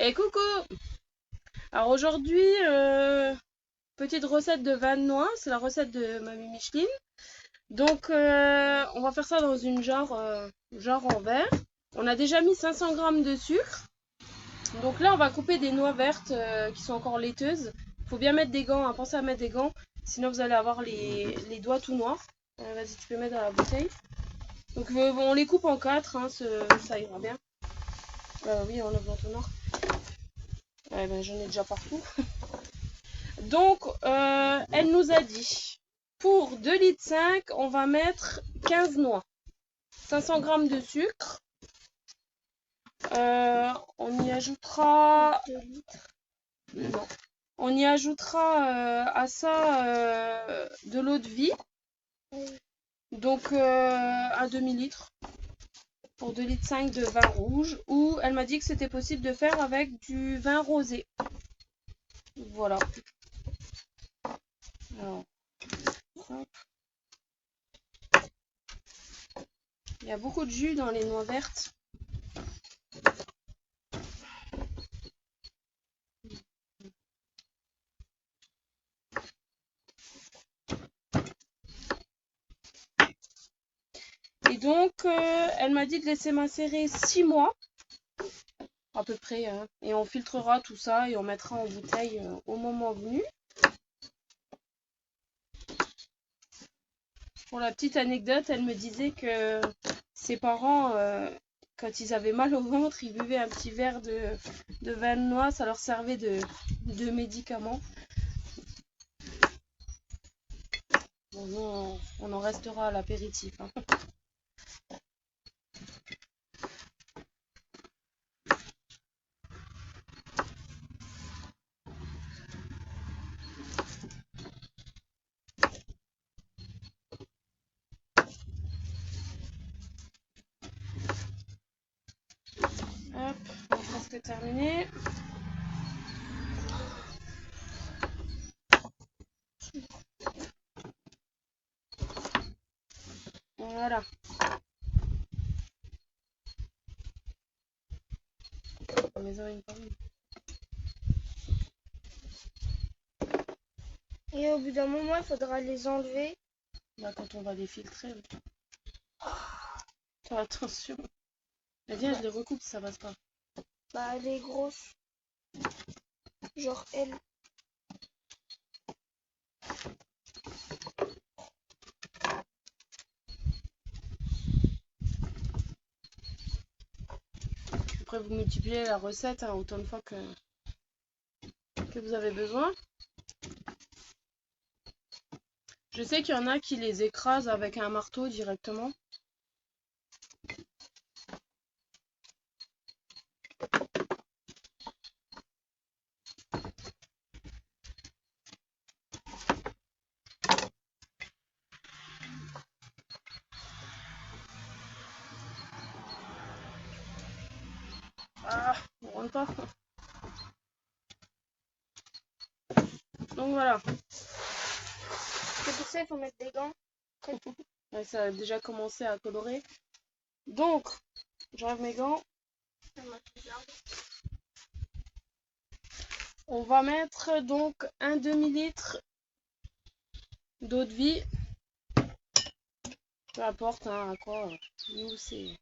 Et coucou! Alors aujourd'hui, petite recette de vin de noix, c'est la recette de Mamie Micheline. Donc on va faire ça dans une jarre en verre. On a déjà mis 500 grammes de sucre. Donc là on va couper des noix vertes qui sont encore laiteuses. Faut bien mettre des gants, hein, pensez à mettre des gants, sinon vous allez avoir les doigts tout noirs. Vas-y, tu peux mettre dans la bouteille. Donc on les coupe en quatre, hein, ça ira bien. Oui, on a le tout noir. Ouais, ben, j'en ai déjà partout. Donc, elle nous a dit, pour 2,5 litres, on va mettre 15 noix, 500 grammes de sucre. On y ajoutera... 2 litres. Non. On y ajoutera à ça de l'eau de vie. Donc, un demi-litre pour 2,5 litres de vin rouge. Ou elle m'a dit que c'était possible de faire avec du vin rosé. Voilà. Alors, hop. Il y a beaucoup de jus dans les noix vertes. Et donc, elle m'a dit de laisser macérer 6 mois, à peu près. Hein. Et on filtrera tout ça et on mettra en bouteille au moment venu. Pour la petite anecdote, elle me disait que ses parents, quand ils avaient mal au ventre, ils buvaient un petit verre de vin de noix, ça leur servait de médicament. Bon, on en restera à l'apéritif. Hein. Hop, on a presque terminé. Voilà. Et au bout d'un moment, il faudra les enlever. Là, quand on va les filtrer. Fais attention. Mais viens, je les recoupe si ça passe pas. Bah, elle est grosse. Genre elle. Après, vous multipliez la recette hein, autant de fois que vous avez besoin. Je sais qu'il y en a qui les écrasent avec un marteau directement. Ah, on rentre pas. Donc voilà. C'est pour ça qu'il faut mettre des gants. Ouais, ça a déjà commencé à colorer. Donc, j'enlève mes gants. On va mettre donc un demi-litre d'eau de vie. Peu importe hein, à quoi. Nous, c'est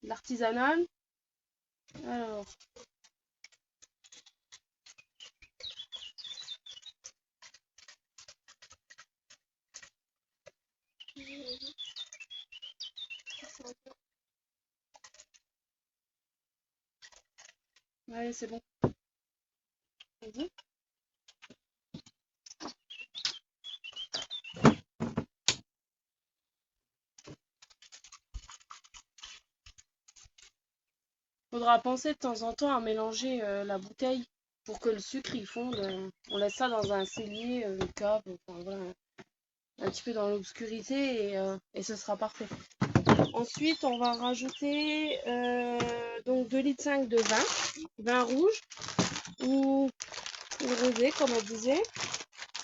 l'artisanal. Alors, ouais, c'est bon. Vas-y. Faudra penser de temps en temps à mélanger la bouteille pour que le sucre il fonde. On laisse ça dans un cellier, une cave, enfin voilà, un petit peu dans l'obscurité et ce sera parfait. Ensuite, on va rajouter donc 2,5 litres de vin rouge ou rosé comme on disait.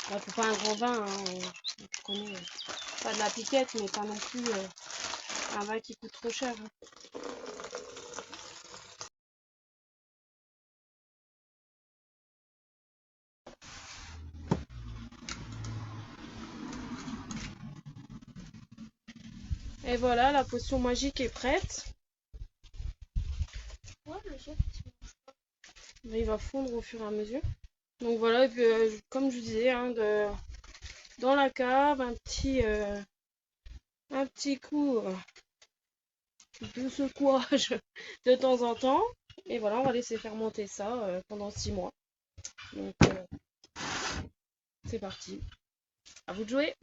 Il ne faut pas un grand vin, hein, on connaît pas de la piquette, mais pas non plus un vin qui coûte trop cher. Hein. Et voilà, la potion magique est prête. Ouais, le chef. Mais il va fondre au fur et à mesure. Donc voilà, et puis comme je vous disais, hein, dans la cave, un petit coup de secouage de temps en temps. Et voilà, on va laisser fermenter ça pendant 6 mois. Donc c'est parti. À vous de jouer.